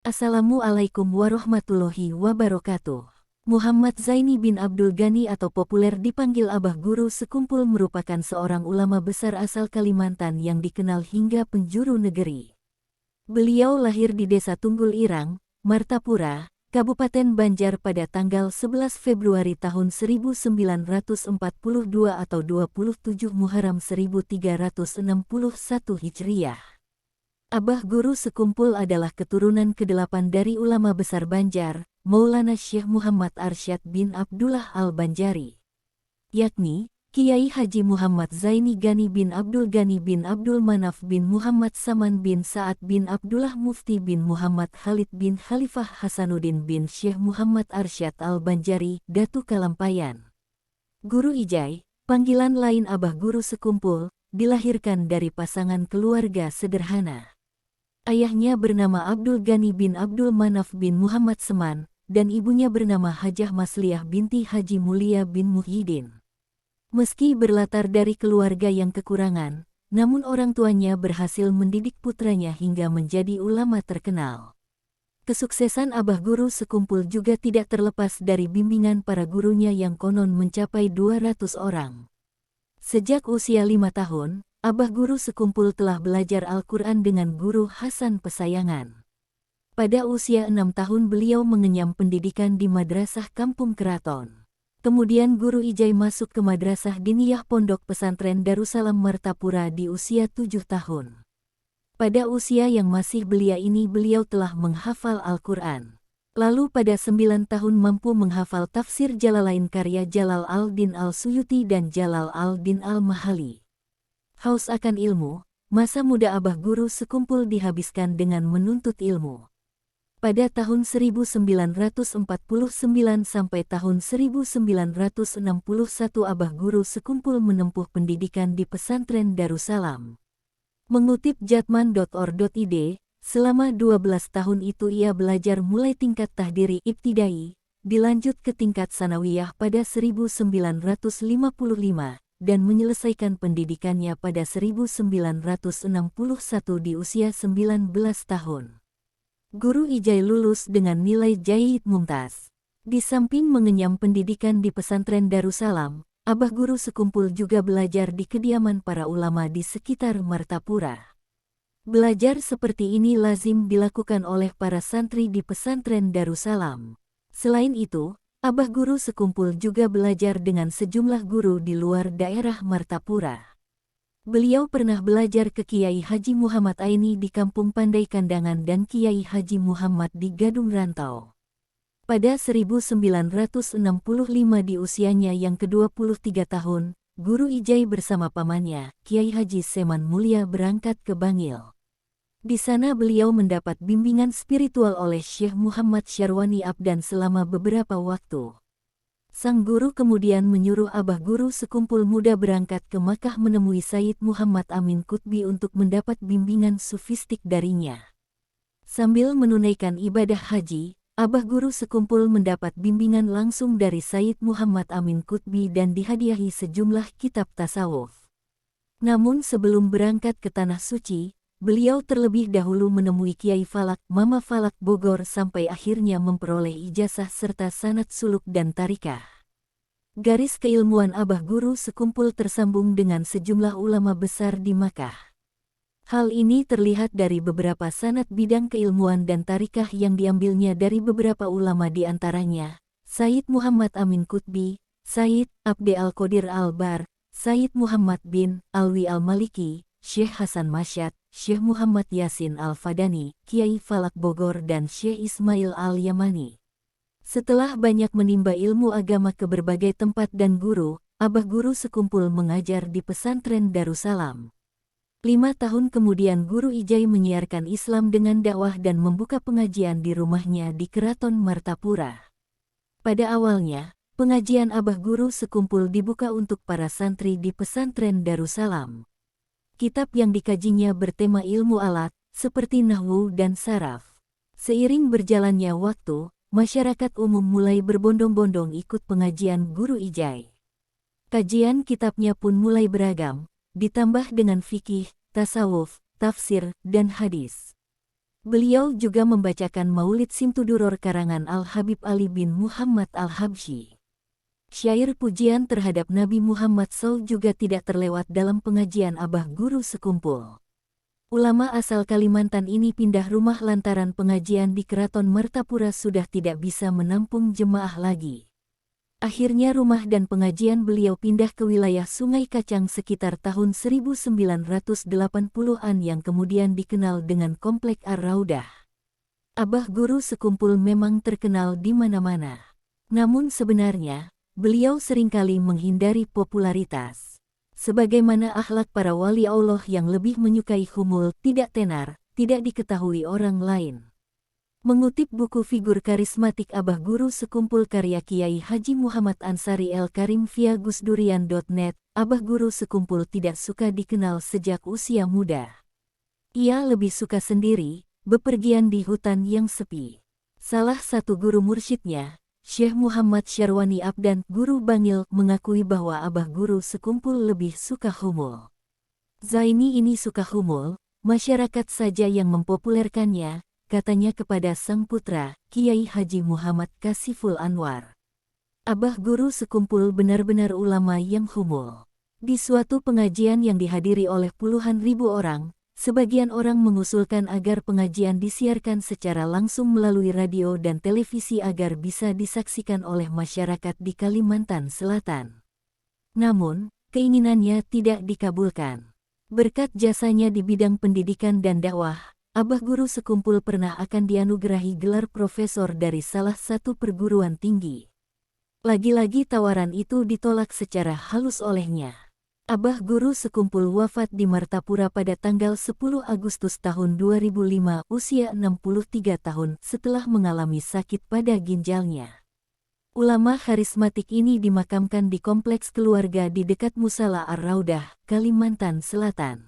Assalamualaikum warahmatullahi wabarakatuh. Muhammad Zaini bin Abdul Ghani atau populer dipanggil Abah Guru Sekumpul merupakan seorang ulama besar asal Kalimantan yang dikenal hingga penjuru negeri. Beliau lahir di Desa Tunggul Irang, Martapura, Kabupaten Banjar pada tanggal 11 Februari tahun 1942 atau 27 Muharram 1361 Hijriah. Abah Guru Sekumpul adalah keturunan ke-8 dari ulama besar Banjar, Maulana Syekh Muhammad Arsyad bin Abdullah Al-Banjari, yakni Kiai Haji Muhammad Zaini Ghani bin Abdul Ghani bin Abdul Manaf bin Muhammad Saman bin Sa'ad bin Abdullah Mufti bin Muhammad Khalid bin Khalifah Hasanuddin bin Syekh Muhammad Arsyad Al-Banjari, Datu Kalampayan. Guru Ijai, panggilan lain Abah Guru Sekumpul, dilahirkan dari pasangan keluarga sederhana. Ayahnya bernama Abdul Ghani bin Abdul Manaf bin Muhammad Seman, dan ibunya bernama Hajah Masliyah binti Haji Mulia bin Muhyiddin. Meski berlatar dari keluarga yang kekurangan, namun orang tuanya berhasil mendidik putranya hingga menjadi ulama terkenal. Kesuksesan Abah Guru Sekumpul juga tidak terlepas dari bimbingan para gurunya yang konon mencapai 200 orang. Sejak usia 5 tahun, Abah Guru Sekumpul telah belajar Al-Quran dengan guru Hasan Pesayangan. Pada usia 6 tahun beliau mengenyam pendidikan di Madrasah Kampung Keraton. Kemudian Guru Ijai masuk ke Madrasah Diniyah Pondok Pesantren Darussalam Martapura di usia 7 tahun. Pada usia yang masih belia ini beliau telah menghafal Al-Quran. Lalu pada 9 tahun mampu menghafal tafsir Jalalain karya Jalal al-Din al-Suyuti dan Jalal al-Din al-Mahali. Haus akan ilmu, masa muda Abah Guru Sekumpul dihabiskan dengan menuntut ilmu. Pada tahun 1949 sampai tahun 1961 Abah Guru Sekumpul menempuh pendidikan di pesantren Darussalam. Mengutip jatman.or.id, selama 12 tahun itu ia belajar mulai tingkat tahdiri ibtidai, dilanjut ke tingkat sanawiyah pada 1955, dan menyelesaikan pendidikannya pada 1961 di usia 19 tahun. Guru Ijai lulus dengan nilai Jayyid Mumtaz. Di samping mengenyam pendidikan di pesantren Darussalam, Abah Guru Sekumpul juga belajar di kediaman para ulama di sekitar Martapura. Belajar seperti ini lazim dilakukan oleh para santri di pesantren Darussalam. Selain itu, Abah Guru Sekumpul juga belajar dengan sejumlah guru di luar daerah Martapura. Beliau pernah belajar ke Kiai Haji Muhammad Aini di Kampung Pandai Kandangan dan Kiai Haji Muhammad di Gadung Rantau. Pada 1965 di usianya yang ke-23 tahun, Guru Ijai bersama pamannya, Kiai Haji Seman Mulia berangkat ke Bangil. Di sana beliau mendapat bimbingan spiritual oleh Syekh Muhammad Syarwani Abdan selama beberapa waktu. Sang guru kemudian menyuruh Abah Guru Sekumpul muda berangkat ke Makkah menemui Sayyid Muhammad Amin Qutbi untuk mendapat bimbingan sufistik darinya. Sambil menunaikan ibadah haji, Abah Guru Sekumpul mendapat bimbingan langsung dari Sayyid Muhammad Amin Qutbi dan dihadiahi sejumlah kitab tasawuf. Namun sebelum berangkat ke Tanah Suci, beliau terlebih dahulu menemui Kiai Falak, Mama Falak Bogor sampai akhirnya memperoleh ijazah serta sanad suluk dan tarikah. Garis keilmuan Abah Guru Sekumpul tersambung dengan sejumlah ulama besar di Makkah. Hal ini terlihat dari beberapa sanad bidang keilmuan dan tarikah yang diambilnya dari beberapa ulama di antaranya, Sayyid Muhammad Amin Qutbi, Sayyid Abde Al-Qadir Al-Bar, Sayyid Muhammad bin Alwi Al-Maliki, Syekh Hasan Masyad, Syekh Muhammad Yasin Al-Fadani, Kiai Falak Bogor dan Syekh Ismail Al-Yamani. Setelah banyak menimba ilmu agama ke berbagai tempat dan guru, Abah Guru Sekumpul mengajar di pesantren Darussalam. 5 tahun kemudian Guru Ijai menyiarkan Islam dengan dakwah dan membuka pengajian di rumahnya di Keraton Martapura. Pada awalnya, pengajian Abah Guru Sekumpul dibuka untuk para santri di pesantren Darussalam. Kitab yang dikajinya bertema ilmu alat, seperti nahwu dan saraf. Seiring berjalannya waktu, masyarakat umum mulai berbondong-bondong ikut pengajian Guru Ijai. Kajian kitabnya pun mulai beragam, ditambah dengan fikih, tasawuf, tafsir, dan hadis. Beliau juga membacakan Maulid Simtuduror karangan Al-Habib Ali bin Muhammad Al-Habsyi. Syair pujian terhadap Nabi Muhammad SAW juga tidak terlewat dalam pengajian Abah Guru sekumpul. Ulama asal Kalimantan ini pindah rumah lantaran pengajian di Keraton Martapura sudah tidak bisa menampung jemaah lagi. Akhirnya rumah dan pengajian beliau pindah ke wilayah Sungai Kacang sekitar tahun 1980-an yang kemudian dikenal dengan Komplek Ar-Raudah. Abah Guru sekumpul memang terkenal di mana-mana. Namun sebenarnya, beliau seringkali menghindari popularitas. Sebagaimana akhlak para wali Allah yang lebih menyukai humul, tidak tenar, tidak diketahui orang lain. Mengutip buku figur karismatik Abah Guru sekumpul karya Kiai Haji Muhammad Ansari El-Karim via gusdurian.net, Abah Guru sekumpul tidak suka dikenal sejak usia muda. Ia lebih suka sendiri, bepergian di hutan yang sepi. Salah satu guru mursyidnya, Syekh Muhammad Syarwani Abdan, Guru Bangil, mengakui bahwa Abah Guru sekumpul lebih suka humul. Zaini ini suka humul, masyarakat saja yang mempopulerkannya, katanya kepada sang putra, Kiai Haji Muhammad Kasiful Anwar. Abah Guru sekumpul benar-benar ulama yang humul. Di suatu pengajian yang dihadiri oleh puluhan ribu orang, sebagian orang mengusulkan agar pengajian disiarkan secara langsung melalui radio dan televisi agar bisa disaksikan oleh masyarakat di Kalimantan Selatan. Namun, keinginannya tidak dikabulkan. Berkat jasanya di bidang pendidikan dan dakwah, Abah Guru sekumpul pernah akan dianugerahi gelar profesor dari salah satu perguruan tinggi. Lagi-lagi tawaran itu ditolak secara halus olehnya. Abah Guru sekumpul wafat di Martapura pada tanggal 10 Agustus tahun 2005, usia 63 tahun, setelah mengalami sakit pada ginjalnya. Ulama karismatik ini dimakamkan di kompleks keluarga di dekat Musala Ar-Raudah, Kalimantan Selatan.